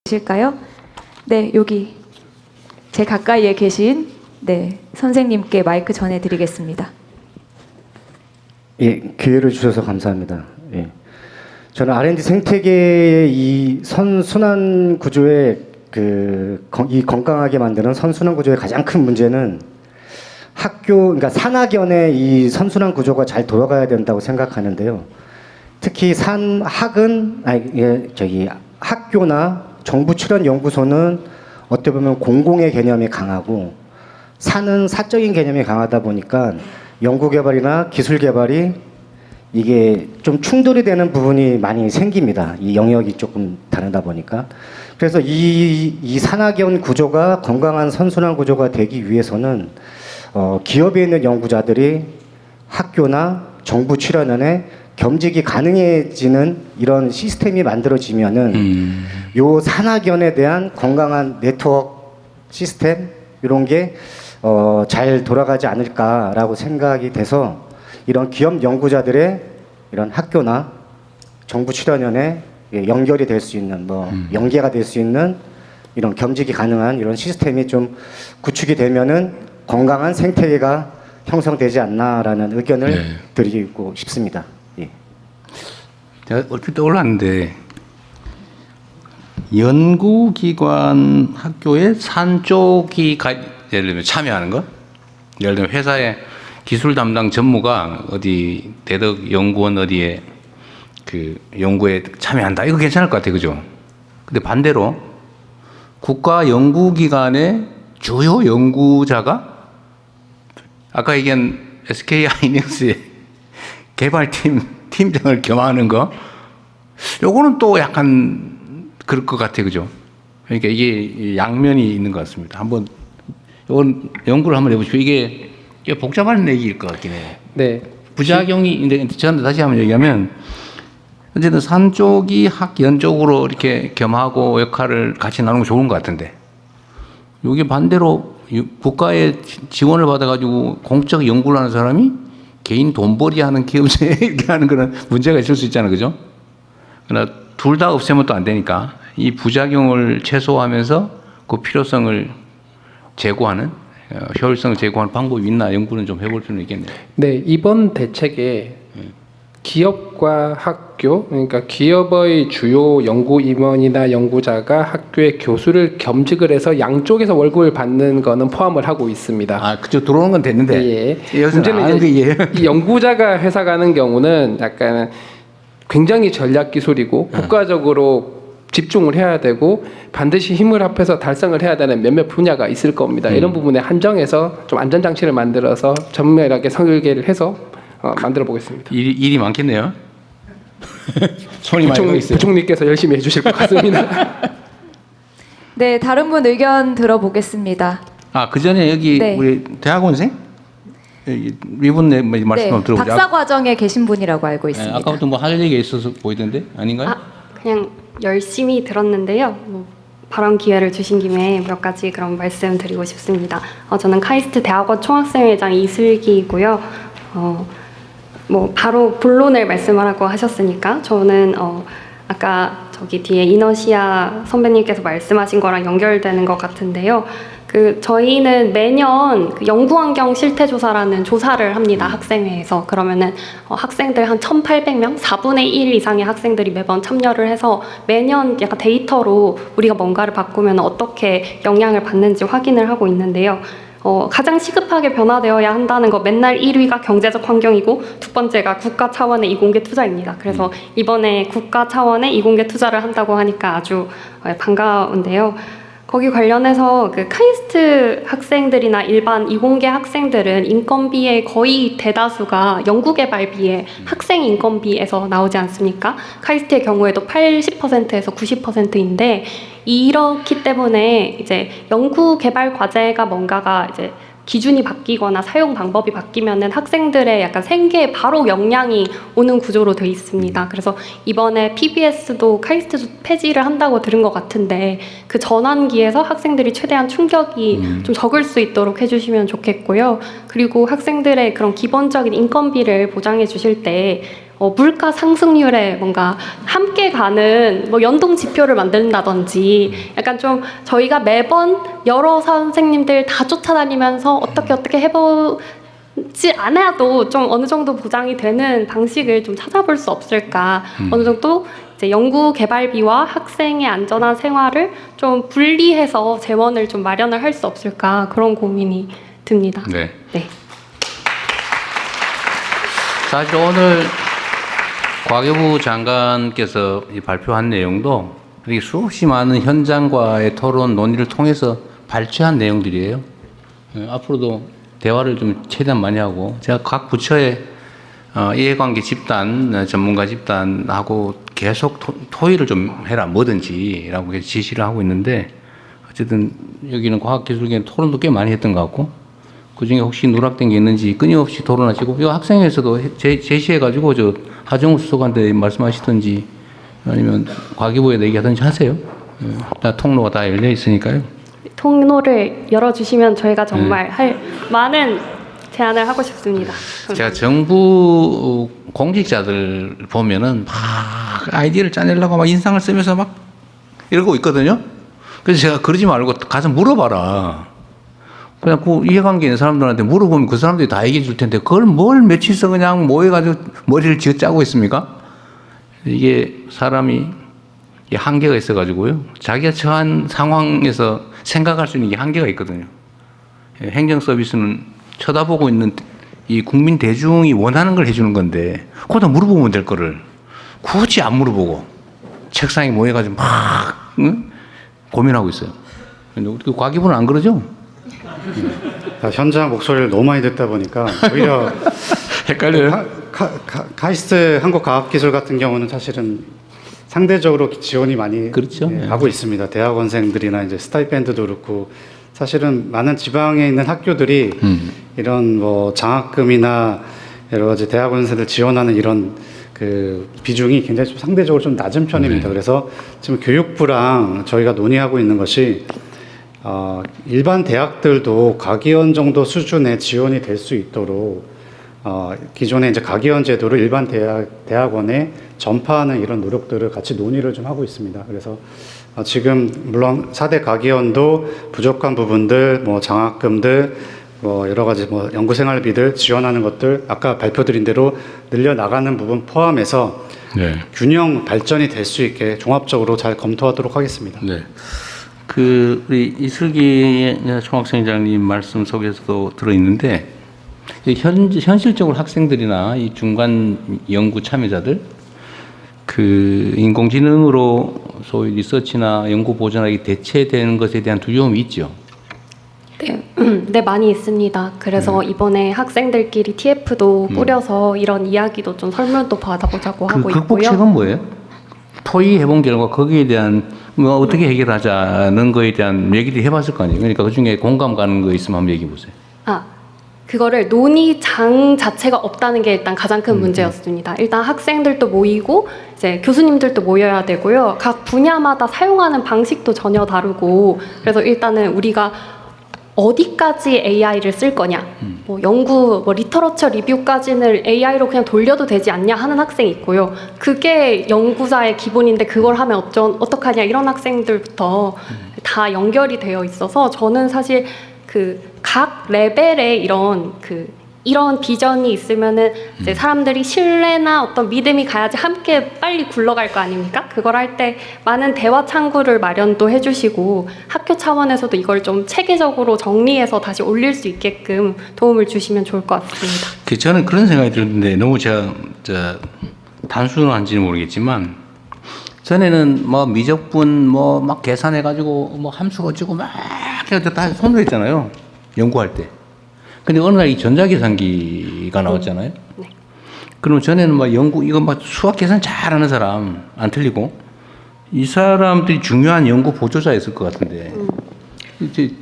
계실까요? 네, 여기 제 가까이에 계신 선생님께 마이크 전해드리겠습니다. 예, 기회를 주셔서 감사합니다. 예. 저는 R&D 생태계의 이 선순환 구조의 이 건강하게 만드는 선순환 구조의 가장 큰 문제는 그러니까 산학연의 이 선순환 구조가 잘 돌아가야 된다고 생각하는데요. 특히 학교나 정부 출연 연구소는 어떻게 보면 공공의 개념이 강하고 산은 사적인 개념이 강하다 보니까 연구 개발이나 기술 개발이 이게 좀 충돌이 되는 부분이 많이 생깁니다. 이 영역이 조금 다르다 보니까. 그래서 이 산학연 구조가 건강한 선순환 구조가 되기 위해서는 기업에 있는 연구자들이 학교나 정부 출연연에 겸직이 가능해지는 이런 시스템이 만들어지면은 요 산학연에 대한 건강한 네트워크 시스템 이런 게 잘 돌아가지 않을까라고 생각이 돼서 이런 기업 연구자들의 이런 학교나 정부 출연연에 연결이 될 수 있는 연계가 될 수 있는 이런 겸직이 가능한 이런 시스템이 좀 구축이 되면은 건강한 생태계가 형성되지 않나라는 의견을 드리고 싶습니다. 예. 제가 얼핏 떠올랐는데 연구기관 학교에 산 쪽이 예를 들면 참여하는 거, 예를 들면 회사의 기술 담당 전무가 어디 대덕 연구원 어디에 그 연구에 참여한다, 이거 괜찮을 것 같아요, 그죠? 근데 반대로 국가 연구기관의 주요 연구자가 아까 얘기한 SK 하이닉스의 개발팀 팀장을 겸하는 거, 요거는 또 약간 그럴 것 같아요, 그죠? 그러니까 이게 양면이 있는 것 같습니다. 한번 이건 연구를 한번 해보십시오. 이게 복잡한 얘기일 것 같긴 해요. 네. 부작용이, 저한테 다시 한번 얘기하면, 어쨌든 산 쪽이 학연 쪽으로 이렇게 겸하고 역할을 같이 나누는 거 좋은 것 같은데, 여기 반대로 국가의 지원을 받아가지고 공적 연구를 하는 사람이 개인 돈벌이 하는 기업체 이렇게 하는 그런 문제가 있을 수 있잖아요, 그죠? 그러나 둘 다 없애면 또 안 되니까 이 부작용을 최소화하면서 그 필요성을 제고하는, 효율성을 제고하는 방법이 있나 연구는 좀 해볼 필요는 있겠네요. 네, 이번 대책에 기업과 학교, 그러니까 기업의 주요 연구 임원이나 연구자가 학교의 교수를 겸직을 해서 양쪽에서 월급을 받는 거는 포함을 하고 있습니다. 아, 그쪽 들어오는 건 됐는데. 예. 문제는 이제 이 연구자가 회사 가는 경우는 약간 굉장히 전략 기술이고 국가적으로 집중을 해야 되고 반드시 힘을 합해서 달성을 해야 되는 몇몇 분야가 있을 겁니다. 이런 부분에 한정해서 좀 안전장치를 만들어서 전면하게 설계를 해서 만들어 보겠습니다. 일이 많겠네요. 손이 많이 가 있어요. 부총리께서 열심히 해주실 것 같습니다. 네, 다른 분 의견 들어보겠습니다. 아, 그 전에 여기 우리 대학원생? 이분 말씀 한번 들어보죠. 박사 과정에 계신 분이라고 알고 있습니다. 아까부터 뭐 할 얘기가 있어서 보이던데 아닌가요? 그냥 열심히 들었는데요. 발언 기회를 주신 김에 몇 가지 그런 말씀드리고 싶습니다. 저는 카이스트 대학원 총학생회장 이슬기이고요. 바로 본론을 말씀하라고 하셨으니까 저는 아까 저기 뒤에 이너시아 선배님께서 말씀하신 거랑 연결되는 것 같은데요. 저희는 매년 연구환경 실태조사라는 조사를 합니다. 학생회에서. 그러면은 학생들 한 1,800명, 4분의 1 이상의 학생들이 매번 참여를 해서 매년 약간 데이터로 우리가 뭔가를 바꾸면 어떻게 영향을 받는지 확인을 하고 있는데요. 가장 시급하게 변화되어야 한다는 거 맨날 1위가 경제적 환경이고 두 번째가 국가 차원의 이공계 투자입니다. 그래서 이번에 국가 차원의 이공계 투자를 한다고 하니까 아주 반가운데요. 거기 관련해서 카이스트 학생들이나 일반 이공계 학생들은 인건비의 거의 대다수가 연구개발비의 학생 인건비에서 나오지 않습니까? 카이스트의 경우에도 80%에서 90%인데 이렇기 때문에 이제 연구개발 과제가 뭔가가 이제 기준이 바뀌거나 사용 방법이 바뀌면은 학생들의 약간 생계에 바로 영향이 오는 구조로 돼 있습니다. 그래서 이번에 PBS도 카이스트도 폐지를 한다고 들은 것 같은데 그 전환기에서 학생들이 최대한 충격이 좀 적을 수 있도록 해주시면 좋겠고요. 그리고 학생들의 그런 기본적인 인건비를 보장해 주실 때 물가 상승률에 뭔가 함께 가는 뭐 연동 지표를 만든다든지 약간 좀 저희가 매번 여러 선생님들 다 쫓아다니면서 어떻게 해보지 않아도 좀 어느 정도 보장이 되는 방식을 좀 찾아볼 수 없을까. 어느 정도 이제 연구 개발비와 학생의 안전한 생활을 좀 분리해서 재원을 좀 마련을 할 수 없을까 그런 고민이 듭니다. 네. 네. 사실 오늘 과교부 장관께서 이 발표한 내용도 이렇게 수없이 많은 현장과의 토론 논의를 통해서 발췌한 내용들이에요. 앞으로도 대화를 좀 최대한 많이 하고 제가 각 부처의 이해관계 집단, 전문가 집단하고 계속 토의를 좀 해라 뭐든지라고 지시를 하고 있는데 어쨌든 여기는 과학기술계 토론도 꽤 많이 했던 것 같고 그중에 혹시 누락된 게 있는지 끊임없이 토론하시고 이 학생회에서도 제시해가지고 저 하정우 수석한테 말씀하시든지 아니면 과기부에 얘기하든지 하세요. 다 통로가 다 열려 있으니까요. 통로를 열어주시면 저희가 정말 할 많은 제안을 하고 싶습니다. 제가 정부 공직자들 보면은 막 아이디어를 짜내려고 막 인상을 쓰면서 막 이러고 있거든요. 그래서 제가 그러지 말고 가서 물어봐라. 그냥 그 이해관계 있는 사람들한테 물어보면 그 사람들이 다 얘기해 줄 텐데 그걸 뭘 며칠서 그냥 모여가지고 머리를 쥐어짜고 있습니까? 이게 사람이 한계가 있어가지고요. 자기가 처한 상황에서 생각할 수 있는 게 한계가 있거든요. 행정 서비스는 쳐다보고 있는 이 국민 대중이 원하는 걸 해주는 건데 거기다 물어보면 될 거를 굳이 안 물어보고 책상에 모여가지고 막 고민하고 있어요. 근데 우리 과기부는 안 그러죠? 현장 목소리를 너무 많이 듣다 보니까 오히려 헷갈려요? 카이스트 한국과학기술 같은 경우는 사실은 상대적으로 지원이 많이 그렇죠. 하고 있습니다. 대학원생들이나 이제 스타이펜드도 그렇고 사실은 많은 지방에 있는 학교들이 이런 뭐 장학금이나 여러 가지 대학원생들 지원하는 이런 그 비중이 굉장히 좀 상대적으로 좀 낮은 편입니다. 네. 그래서 지금 교육부랑 저희가 논의하고 있는 것이 일반 대학들도 가기원 정도 수준의 지원이 될 수 있도록 기존의 이제 가기원 제도를 일반 대학원에 전파하는 이런 노력들을 같이 논의를 좀 하고 있습니다. 그래서 지금 물론 4대 가기원도 부족한 부분들, 뭐 장학금들, 뭐 여러 가지 뭐 연구생활비들 지원하는 것들 아까 발표드린 대로 늘려 나가는 부분 포함해서 네. 균형 발전이 될 수 있게 종합적으로 잘 검토하도록 하겠습니다. 네. 그 우리 이슬기 총학생장님 말씀 속에서도 들어있는데 현실적으로 학생들이나 이 중간 연구 참여자들 그 인공지능으로 소위 리서치나 연구 보전하기 대체되는 것에 대한 두려움이 있죠. 네, 네 많이 있습니다. 그래서 이번에 학생들끼리 TF도 꾸려서 이런 이야기도 좀 설문도 받아보자고 그 하고 있고요. 극복책은 뭐예요? 토의해본 결과 거기에 대한 뭐 어떻게 해결하자는 거에 대한 얘기를 해봤을 거 아니에요. 그러니까 그 중에 공감 가는 거 있으면 한번 얘기해 보세요. 그거를 논의장 자체가 없다는 게 일단 가장 큰 문제였습니다. 일단 학생들도 모이고 이제 교수님들도 모여야 되고요. 각 분야마다 사용하는 방식도 전혀 다르고 그래서 일단은 우리가 어디까지 AI를 쓸 거냐, 뭐 연구, 뭐 리터러처 리뷰까지는 AI로 그냥 돌려도 되지 않냐 하는 학생이 있고요. 그게 연구자의 기본인데 그걸 하면 어떡하냐 이런 학생들부터 다 연결이 되어 있어서 저는 사실 그 각 레벨의 이런 비전이 있으면은 이제 사람들이 신뢰나 어떤 믿음이 가야지 함께 빨리 굴러갈 거 아닙니까? 그걸 할 때 많은 대화 창구를 마련도 해주시고 학교 차원에서도 이걸 좀 체계적으로 정리해서 다시 올릴 수 있게끔 도움을 주시면 좋을 것 같습니다. 저는 그런 생각이 들었는데 너무 제가 단순한지는 모르겠지만 전에는 뭐 미적분 뭐 막 계산해가지고 뭐 함수 어쩌고 막 해서 다 손으로 했잖아요. 연구할 때. 근데 어느 날 이 전자계산기가 나왔잖아요. 네. 그러면 전에는 막 이거 막 수학 계산 잘하는 사람 안 틀리고 이 사람들이 중요한 연구 보조자였을 것 같은데 이제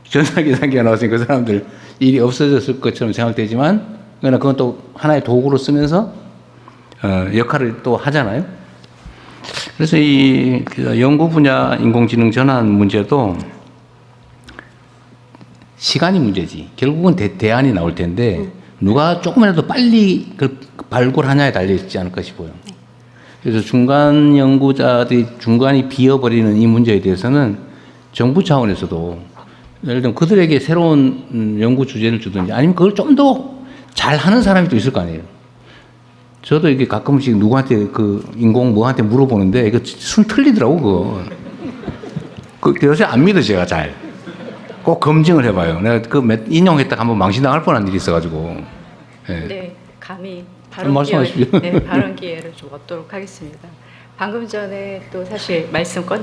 전자계산기가 나왔으니까 그 사람들 일이 없어졌을 것처럼 생각되지만 그러나 그건 또 하나의 도구로 쓰면서 역할을 또 하잖아요. 그래서 이 연구 분야 인공지능 전환 문제도 시간이 문제지. 결국은 대안이 나올 텐데 누가 조금이라도 빨리 그 발굴하냐에 달려 있지 않을까 싶어요. 그래서 중간 연구자들이 중간이 비어버리는 이 문제에 대해서는 정부 차원에서도 예를 들면 그들에게 새로운 연구 주제를 주든지 아니면 그걸 좀 더 잘하는 사람이 또 있을 거 아니에요. 저도 이게 가끔씩 누구한테 그 인공 뭐한테 물어보는데 이거 순 틀리더라고 그거. 그 요새 안 믿어 제가 잘. 꼭 검증을 해봐요. 내가 그 인용했다가 한번 망신당할 뻔한 일이 있어가지고. 예. 네, 감히 말씀하십시오. 발언 기회를 좀 얻도록 하겠습니다. 방금 전에 또 사실 말씀 꺼내